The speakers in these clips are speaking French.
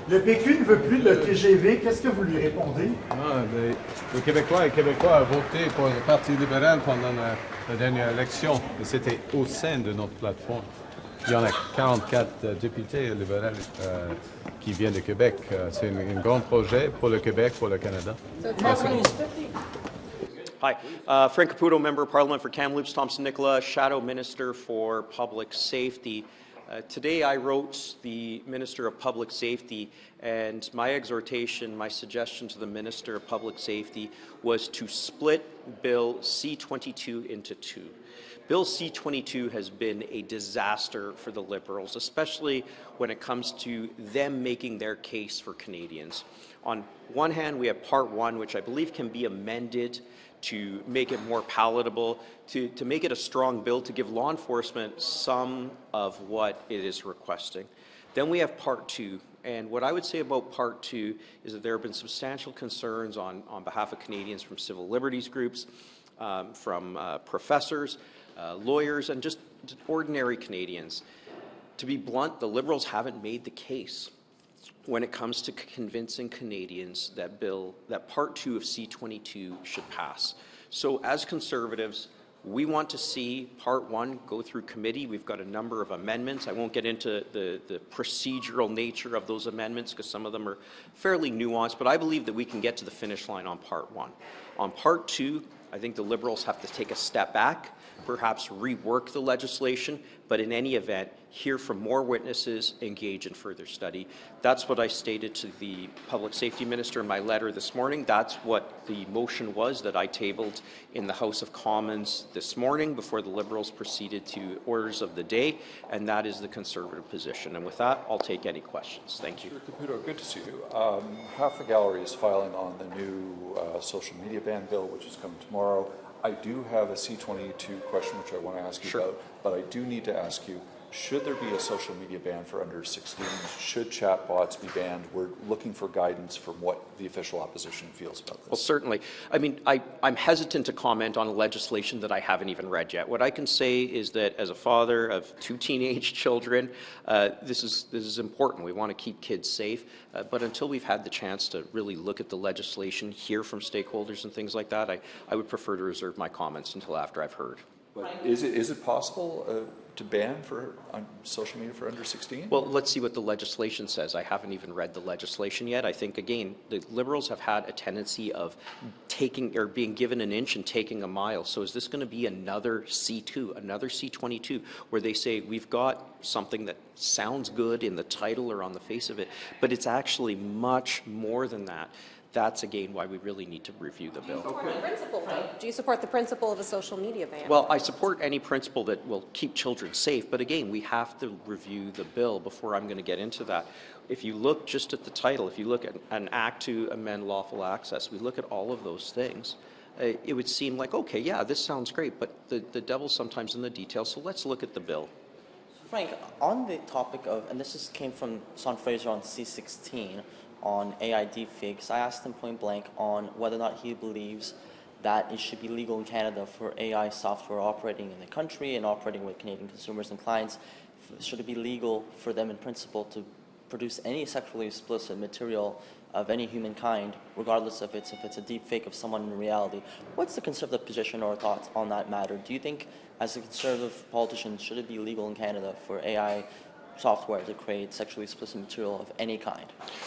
Le PQ ne veut plus de TGV. Qu'est-ce que vous lui répondez? Les Québécois et Québécois ont voté pour le Parti libéral pendant la dernière élection, et c'était au sein de notre plateforme. Il y en a 44 députés libéraux qui viennent de Québec. C'est un grand projet pour le Québec, pour le Canada. Merci. Hi, Frank Caputo, Member of Parliament for Kamloops, Thompson Nicola, Shadow Minister for Public Safety. Today I wrote the Minister of Public Safety, and my exhortation, my suggestion to the Minister of Public Safety was to split Bill C-22 into two. Bill C-22 has been a disaster for the Liberals, especially when it comes to them making their case for Canadians. On one hand, we have Part 1, which I believe can be amended to make it more palatable, to make it a strong bill, to give law enforcement some of what it is requesting. Then we have Part 2, and what I would say about Part 2 is that there have been substantial concerns on behalf of Canadians from civil liberties groups, from professors, lawyers, and just ordinary Canadians. To be blunt, the Liberals haven't made the case when it comes to convincing Canadians that Part 2 of C-22 should pass. So as Conservatives, we want to see Part 1 go through committee. We've got a number of amendments. I won't get into the procedural nature of those amendments because some of them are fairly nuanced, but I believe that we can get to the finish line on Part 1. On Part 2, I think the Liberals have to take a step back, perhaps rework the legislation, but in any event, hear from more witnesses, engage in further study. That's what I stated to the Public Safety Minister in my letter this morning. That's what the motion was that I tabled in the House of Commons this morning before the Liberals proceeded to orders of the day, and that is the Conservative position. And with that, I'll take any questions. Thank you. Mr. Caputo, good to see you. Half the gallery is filing on the new social media ban bill, which is coming tomorrow. I do have a C-22 question, which I want to ask you about, but I do need to ask you, should there be a social media ban for under 16? Should chatbots be banned? We're looking for guidance from what the official opposition feels about this. Well, certainly. I mean, I'm hesitant to comment on legislation that I haven't even read yet. What I can say is that as a father of 2 teenage children, this is important. We want to keep kids safe, but until we've had the chance to really look at the legislation, hear from stakeholders and things like that, I would prefer to reserve my comments until after I've heard. But is it possible to ban on social media for under 16? Well, let's see what the legislation says. I haven't even read the legislation yet. I think, again, the Liberals have had a tendency of taking or being given an inch and taking a mile. So is this going to be another C2, another C-22, where they say we've got something that sounds good in the title or on the face of it, but it's actually much more than that? That's, again, why we really need to review the bill. Do you support the principle of a social media ban? Well, I support any principle that will keep children safe, but again, we have to review the bill before I'm going to get into that. If you look just at the title, if you look at an act to amend lawful access, we look at all of those things, it would seem like, okay, yeah, this sounds great, but the devil's sometimes in the details, so let's look at the bill. Frank, on the topic of, and came from Sean Fraser on C-16, on AI deepfakes, I asked him point blank on whether or not he believes that it should be legal in Canada for AI software operating in the country and operating with Canadian consumers and clients. Should it be legal for them in principle to produce any sexually explicit material of any humankind, regardless if it's a deepfake of someone in reality? What's the Conservative position or thoughts on that matter? Do you think, as a Conservative politician, should it be legal in Canada for AI software to create sexually explicit material of any kind?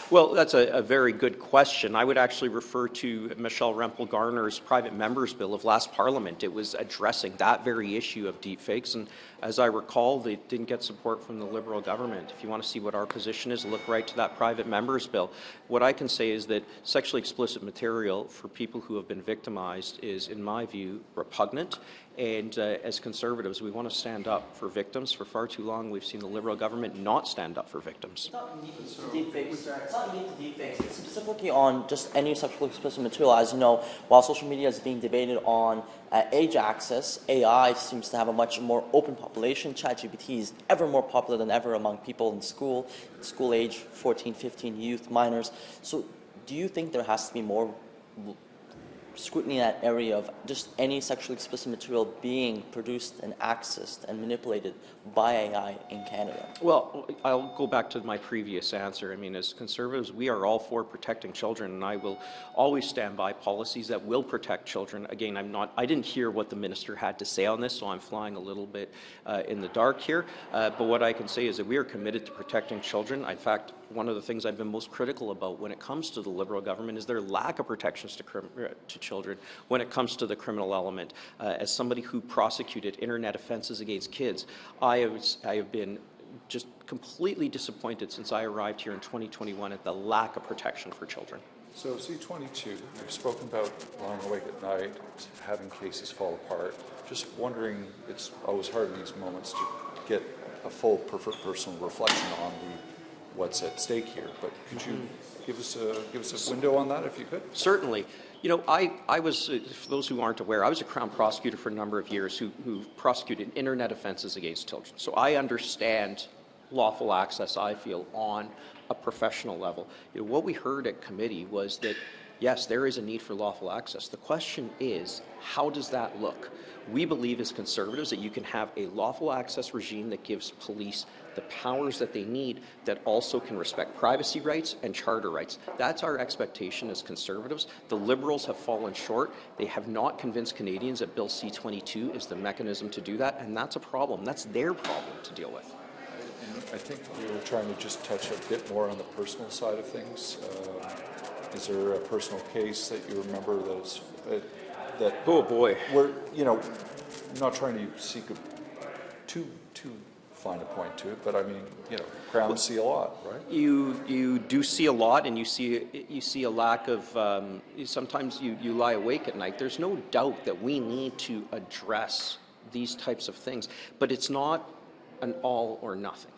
Well, that's a very good question. I would actually refer to Michelle Rempel-Garner's private members bill of last Parliament. It was addressing that very issue of deepfakes, and as I recall, they didn't get support from the Liberal government. If you want to see what our position is, look right to that private members bill. What I can say is that sexually explicit material for people who have been victimized is, in my view, repugnant. And as Conservatives, we want to stand up for victims. For far too long, we've seen the Liberal government not stand up for victims. It's not unique to deepfakes. It's not unique to deepfakes. It's specifically on just any sexually explicit material. As you know, while social media is being debated on age access, AI seems to have a much more open population. ChatGPT is ever more popular than ever among people in school age, 14, 15, youth, minors. So do you think there has to be more scrutiny in that area of just any sexually explicit material being produced and accessed and manipulated by AI in Canada? Well, I'll go back to my previous answer. I mean, as Conservatives, we are all for protecting children, and I will always stand by policies that will protect children. Again, I didn't hear what the minister had to say on this, so I'm flying a little bit in the dark here. But what I can say is that we are committed to protecting children. In fact, one of the things I've been most critical about when it comes to the Liberal government is their lack of protections to children when it comes to the criminal element. As somebody who prosecuted internet offences against kids, I have been just completely disappointed since I arrived here in 2021 at the lack of protection for children. So C-22, you've spoken about lying awake at night, having cases fall apart. Just wondering, it's always hard in these moments to get a full personal reflection on what's at stake here. But could you give us a window on that, if you could? Certainly. You know, I was, for those who aren't aware, I was a Crown prosecutor for a number of years who prosecuted internet offences against children. So I understand lawful access, I feel, on a professional level. You know, what we heard at committee was that, yes, there is a need for lawful access. The question is, how does that look? We believe as Conservatives that you can have a lawful access regime that gives police the powers that they need that also can respect privacy rights and charter rights. That's our expectation as Conservatives. The Liberals have fallen short. They have not convinced Canadians that Bill C-22 is the mechanism to do that, and that's a problem. That's their problem to deal with. I think you were trying to just touch a bit more on the personal side of things. Is there a personal case that you remember that Oh boy. We're, you know, not trying to seek too fine a point to it, but I mean, you know, Crowns see a lot, right? You do see a lot, and you see a lack of. Sometimes you lie awake at night. There's no doubt that we need to address these types of things, but it's not an all or nothing.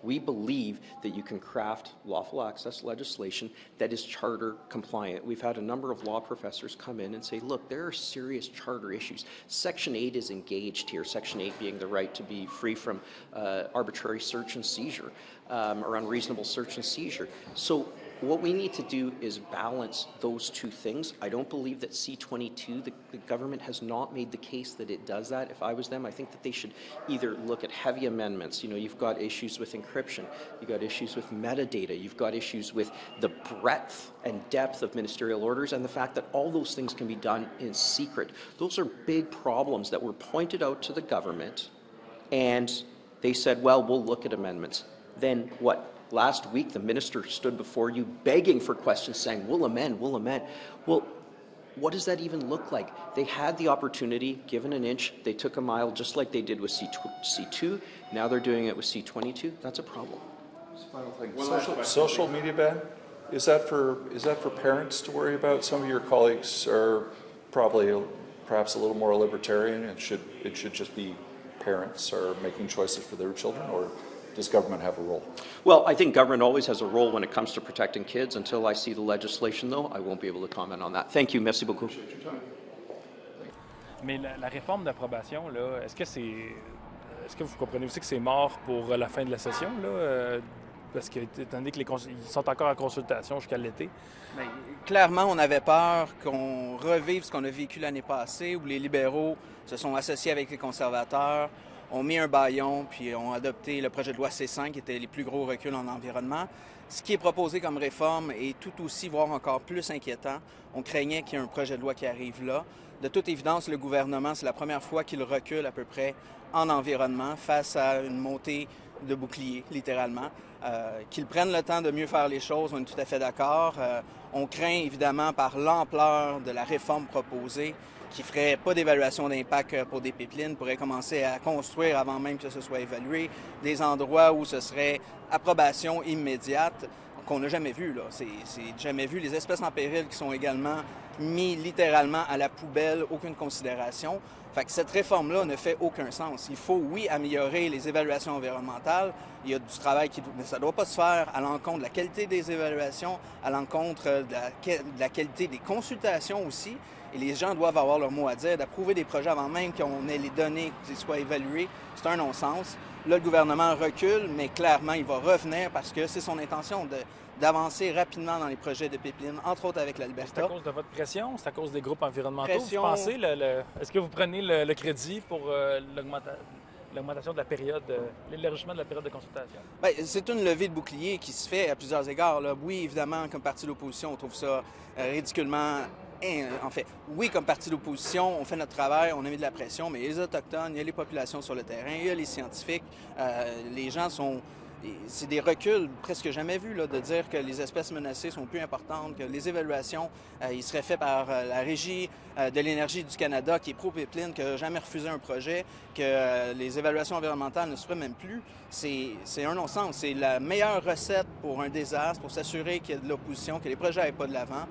We believe that you can craft lawful access legislation that is charter compliant. We've had a number of law professors come in and say, look, there are serious charter issues. Section 8 is engaged here, Section 8 being the right to be free from arbitrary search and seizure, or unreasonable search and seizure. So what we need to do is balance those two things. I don't believe that C-22, the government has not made the case that it does that. If I was them, I think that they should either look at heavy amendments. You know, you've got issues with encryption, you've got issues with metadata, you've got issues with the breadth and depth of ministerial orders and the fact that all those things can be done in secret. Those are big problems that were pointed out to the government, and they said, well, we'll look at amendments. Then what? Last week, the minister stood before you begging for questions, saying, we'll amend, we'll amend. Well, what does that even look like? They had the opportunity, given an inch, they took a mile, just like they did with C2. Now they're doing it with C-22. That's a problem. Final thing. Social media ban, is that for parents to worry about? Some of your colleagues are perhaps a little more libertarian, and it should just be parents are making choices for their children, or does government have a role? Well, I think government always has a role when it comes to protecting kids. Until I see the legislation, though, I won't be able to comment on that. Thank you. Merci beaucoup. Mais la réforme d'approbation, là, est-ce que vous comprenez aussi que c'est mort pour la fin de la session, là, parce que étant donné qu'ils sont encore en consultation jusqu'à l'été? Bien, clairement, on avait peur qu'on revive ce qu'on a vécu l'année passée, où les libéraux se sont associés avec les conservateurs, ont mis un bâillon, puis ont adopté le projet de loi C5, qui était les plus gros reculs en environnement. Ce qui est proposé comme réforme est tout aussi, voire encore plus inquiétant. On craignait qu'il y ait un projet de loi qui arrive là. De toute évidence, le gouvernement, c'est la première fois qu'il recule à peu près en environnement face à une montée de boucliers, littéralement. Qu'ils prennent le temps de mieux faire les choses, on est tout à fait d'accord. On craint évidemment par l'ampleur de la réforme proposée, qui ne ferait pas d'évaluation d'impact pour des pipelines, pourrait commencer à construire avant même que ce soit évalué, des endroits où ce serait approbation immédiate, qu'on n'a jamais vu, là. C'est jamais vu. Les espèces en péril qui sont également mis littéralement à la poubelle, aucune considération. Fait que cette réforme-là ne fait aucun sens. Il faut, oui, améliorer les évaluations environnementales. Il y a du travail mais ça ne doit pas se faire à l'encontre de la qualité des évaluations, à l'encontre de la qualité des consultations aussi. Et les gens doivent avoir leur mot à dire, d'approuver des projets avant même qu'on ait les données, qu'ils soient évalués. C'est un non-sens. Là, le gouvernement recule, mais clairement, il va revenir parce que c'est son intention d'avancer rapidement dans les projets de pipeline, entre autres avec C'est à l'Alberta. cause de votre pression? C'est à cause des groupes environnementaux? Pression. Vous pensez, est-ce que vous prenez le crédit pour l'augmentation de la période, l'élargissement de la période de consultation? Bien, c'est une levée de bouclier qui se fait à plusieurs égards, là. Oui, évidemment, comme parti d'opposition, on trouve ça ridiculement... En fait, oui, comme parti d'opposition, on fait notre travail, on a mis de la pression, mais il y a les Autochtones, il y a les populations sur le terrain, il y a les scientifiques. Les gens sont... C'est des reculs presque jamais vus, là, de dire que les espèces menacées sont plus importantes, que les évaluations, ils seraient faits par la Régie de l'énergie du Canada, qui est pro-pipeline, qui n'a jamais refusé un projet, que les évaluations environnementales ne se feraient même plus. C'est un non-sens. C'est la meilleure recette pour un désastre, pour s'assurer qu'il y a de l'opposition, que les projets n'aillent pas de l'avant.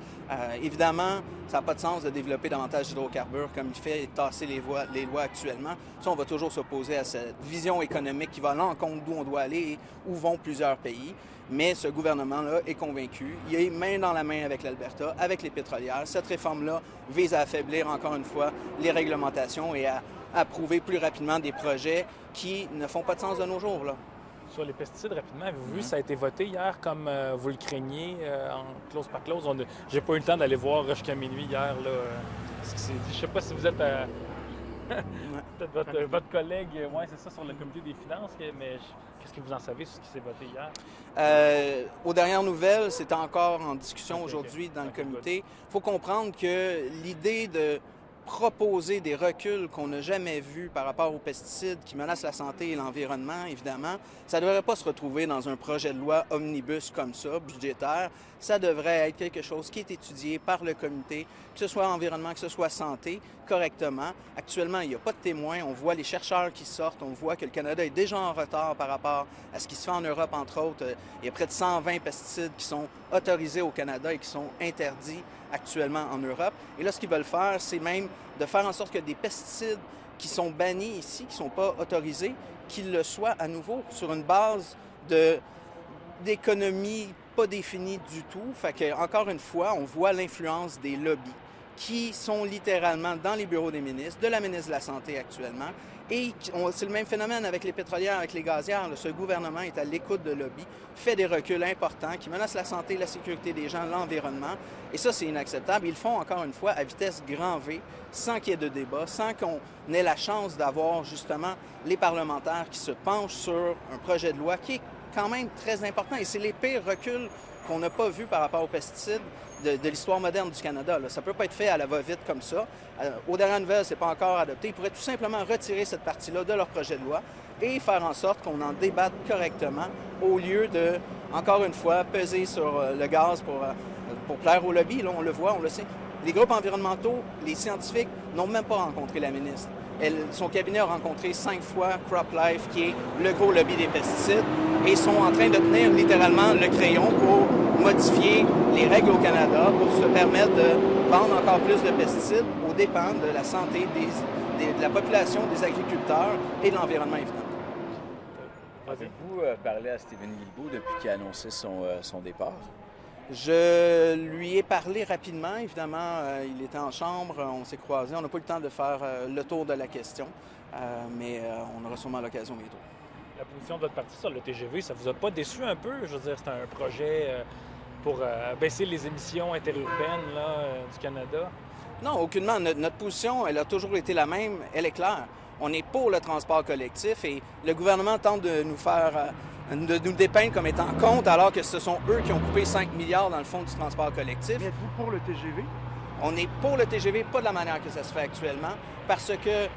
Évidemment, ça n'a pas de sens de développer davantage d'hydrocarbures comme il fait et de tasser les lois actuellement. Ça, on va toujours s'opposer à cette vision économique qui va à l'encontre d'où on doit aller et où vont plusieurs pays. Mais ce gouvernement-là est convaincu. Il est main dans la main avec l'Alberta, avec les pétrolières. Cette réforme-là vise à affaiblir encore une fois les réglementations et à approuver plus rapidement des projets qui ne font pas de sens de nos jours, là. Sur les pesticides, rapidement, avez-vous vu, ça a été voté hier comme vous le craigniez, en clause par clause. J'ai pas eu le temps d'aller voir jusqu'à minuit hier, là, ce qui s'est dit. Je sais pas si vous êtes à... Peut-être votre collègue, oui, c'est ça, sur le comité des finances, mais qu'est-ce que vous en savez sur ce qui s'est voté hier? Aux dernières nouvelles, c'est encore en discussion aujourd'hui dans le comité. Il faut comprendre que l'idée de proposer des reculs qu'on n'a jamais vus par rapport aux pesticides qui menacent la santé et l'environnement, évidemment, ça ne devrait pas se retrouver dans un projet de loi omnibus comme ça, budgétaire. Ça devrait être quelque chose qui est étudié par le comité, que ce soit environnement, que ce soit santé, correctement. Actuellement, il n'y a pas de témoins. On voit les chercheurs qui sortent. On voit que le Canada est déjà en retard par rapport à ce qui se fait en Europe, entre autres. Il y a près de 120 pesticides qui sont autorisés au Canada et qui sont interdits actuellement en Europe. Et là, ce qu'ils veulent faire, c'est même de faire en sorte que des pesticides qui sont bannis ici, qui ne sont pas autorisés, qu'ils le soient à nouveau sur une base d'économie pas définie du tout. Fait que, encore une fois, on voit l'influence des lobbies qui sont littéralement dans les bureaux des ministres, de la ministre de la Santé actuellement. Et c'est le même phénomène avec les pétrolières, avec les gazières. Ce gouvernement est à l'écoute de lobbies, fait des reculs importants qui menacent la santé, la sécurité des gens, l'environnement. Et ça, c'est inacceptable. Ils le font, encore une fois, à vitesse grand V, sans qu'il y ait de débat, sans qu'on ait la chance d'avoir, justement, les parlementaires qui se penchent sur un projet de loi qui est quand même très important. Et c'est les pires reculs qu'on n'a pas vus par rapport aux pesticides de l'histoire moderne du Canada. Là. Ça ne peut pas être fait à la va-vite comme ça. Aux dernières nouvelles, ce n'est pas encore adopté. Ils pourraient tout simplement retirer cette partie-là de leur projet de loi et faire en sorte qu'on en débatte correctement au lieu de, encore une fois, peser sur le gaz pour plaire au lobby. Là, on le voit, on le sait. Les groupes environnementaux, les scientifiques n'ont même pas rencontré la ministre. Son cabinet a rencontré 5 fois CropLife, qui est le gros lobby des pesticides, et sont en train de tenir littéralement le crayon pour modifier les règles au Canada pour se permettre de vendre encore plus de pesticides aux dépens de la santé de la population, des agriculteurs et de l'environnement, évidemment. Avez-vous parlé à Stephen Guilbeault depuis qu'il a annoncé son départ? Je lui ai parlé rapidement, évidemment, il était en chambre, on s'est croisés, on n'a pas eu le temps de faire le tour de la question, mais on aura sûrement l'occasion bientôt. La position de votre parti sur le TGV, ça vous a pas déçu un peu? Je veux dire, c'est un projet pour baisser les émissions interurbaines là, du Canada? Non, aucunement. Notre position, elle a toujours été la même, elle est claire. On est pour le transport collectif et le gouvernement tente de nous faire... de nous dépeindre comme étant contre, alors que ce sont eux qui ont coupé 5 milliards dans le fonds du transport collectif. Mais êtes-vous pour le TGV? On est pour le TGV, pas de la manière que ça se fait actuellement, parce que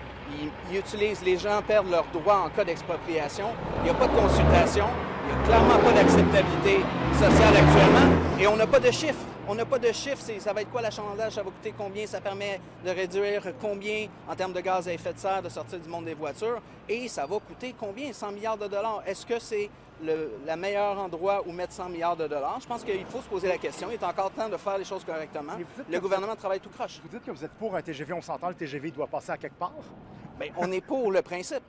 les gens perdent leurs droits en cas d'expropriation. Il n'y a pas de consultation, il n'y a clairement pas d'acceptabilité sociale actuellement, et on n'a pas de chiffres. On n'a pas de chiffres, ça va être quoi l'achalandage, ça va coûter combien, ça permet de réduire combien en termes de gaz à effet de serre, de sortir du monde des voitures, et ça va coûter combien, 100 milliards de dollars. Est-ce que c'est le meilleur endroit où mettre 100 milliards de dollars? Je pense qu'il faut se poser la question. Il est encore temps de faire les choses correctement. Le gouvernement travaille tout croche. Vous dites que vous êtes pour un TGV, on s'entend, le TGV doit passer à quelque part? Bien, on est pour le principe.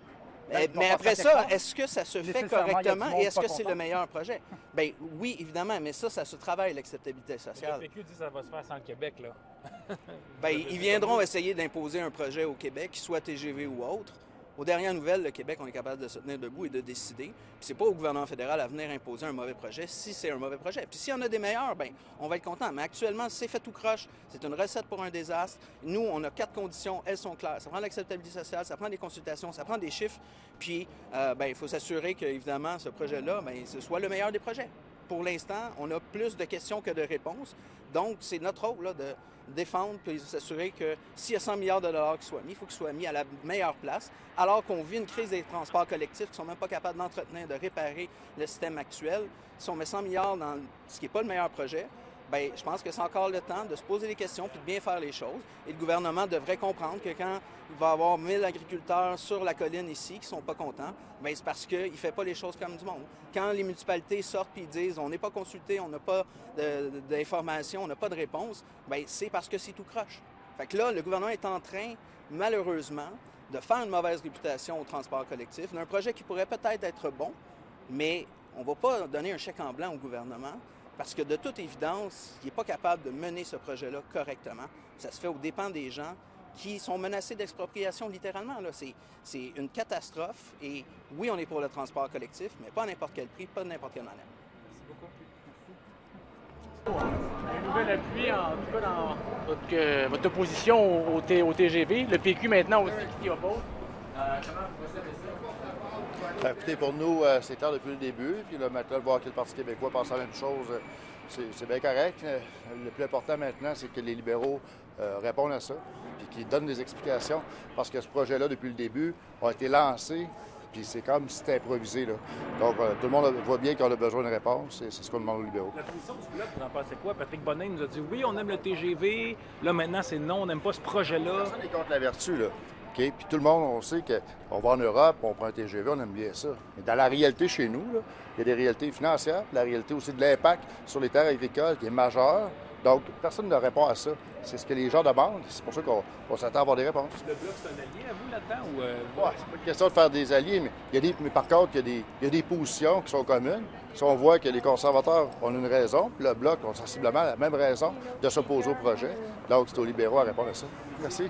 Ben, mais après ça, est-ce que ça se fait Nécessairement, correctement il y a du monde et est-ce que pas c'est content. le meilleur projet? Bien, oui, évidemment, mais ça se travaille, l'acceptabilité Le sociale. PQ dit que ça va se faire sans le Québec, là. Bien, ils viendront essayer d'imposer un projet au Québec, qu'il soit TGV ou autre. Aux dernières nouvelles, le Québec, on est capable de se tenir debout et de décider. Puis c'est pas au gouvernement fédéral à venir imposer un mauvais projet si c'est un mauvais projet. Puis s'il y en a des meilleurs, bien, on va être content. Mais actuellement, c'est fait tout croche. C'est une recette pour un désastre. Nous, on a 4 conditions. Elles sont claires. Ça prend l'acceptabilité sociale, ça prend des consultations, ça prend des chiffres. Puis, il faut s'assurer qu'évidemment, ce projet-là, bien, ce soit le meilleur des projets. Pour l'instant, on a plus de questions que de réponses. Donc, c'est notre rôle là, de défendre puis s'assurer que s'il y a 100 milliards de dollars qui soient mis, il faut qu'ils soient mis à la meilleure place, alors qu'on vit une crise des transports collectifs qui ne sont même pas capables d'entretenir, de réparer le système actuel. Si on met 100 milliards dans ce qui n'est pas le meilleur projet, bien, je pense que c'est encore le temps de se poser des questions puis de bien faire les choses. Et le gouvernement devrait comprendre que quand il va y avoir 1000 agriculteurs sur la colline ici qui ne sont pas contents, bien, c'est parce qu'il ne fait pas les choses comme du monde. Quand les municipalités sortent et disent on n'est pas consulté, on n'a pas d'informations, on n'a pas de réponse, bien, c'est parce que c'est tout croche. Fait que là, le gouvernement est en train, malheureusement, de faire une mauvaise réputation au transport collectif, d'un projet qui pourrait peut-être être bon, mais on ne va pas donner un chèque en blanc au gouvernement parce que de toute évidence, il n'est pas capable de mener ce projet-là correctement. Ça se fait aux dépens des gens qui sont menacés d'expropriation littéralement. Là. C'est une catastrophe et oui, on est pour le transport collectif, mais pas à n'importe quel prix, pas de n'importe quelle manière. Merci beaucoup. Un nouvel appui, en tout cas, dans votre opposition au TGV. Le PQ maintenant aussi qui s'y oppose. Comment vous recevez ça? Écoutez, pour nous, c'est clair depuis le début. Puis là, maintenant, de voir que le Parti québécois pense la même chose, c'est bien correct. Le plus important maintenant, c'est que les libéraux répondent à ça puis qu'ils donnent des explications. Parce que ce projet-là, depuis le début, a été lancé, puis c'est comme si c'était improvisé. Là. Donc, tout le monde voit bien qu'on a besoin de réponses et c'est ce qu'on demande aux libéraux. La position du Bloc, vous en pensez quoi? Patrick Bonnin nous a dit oui, on aime le TGV. Là, maintenant, c'est non, on n'aime pas ce projet-là. Personne n'est contre la vertu, là. Okay? Puis tout le monde, on sait qu'on va en Europe, on prend un TGV, on aime bien ça. Mais dans la réalité chez nous, là, il y a des réalités financières, la réalité aussi de l'impact sur les terres agricoles qui est majeur. Donc, personne ne répond à ça. C'est ce que les gens demandent. C'est pour ça qu'on s'attend à avoir des réponses. Le Bloc, c'est un allié à vous là-dedans? Ouais, c'est pas une question de faire des alliés, mais par contre, il y a des positions qui sont communes. Si on voit que les conservateurs ont une raison, puis le Bloc a sensiblement la même raison de s'opposer au projet. Donc, c'est aux libéraux à répondre à ça. Merci.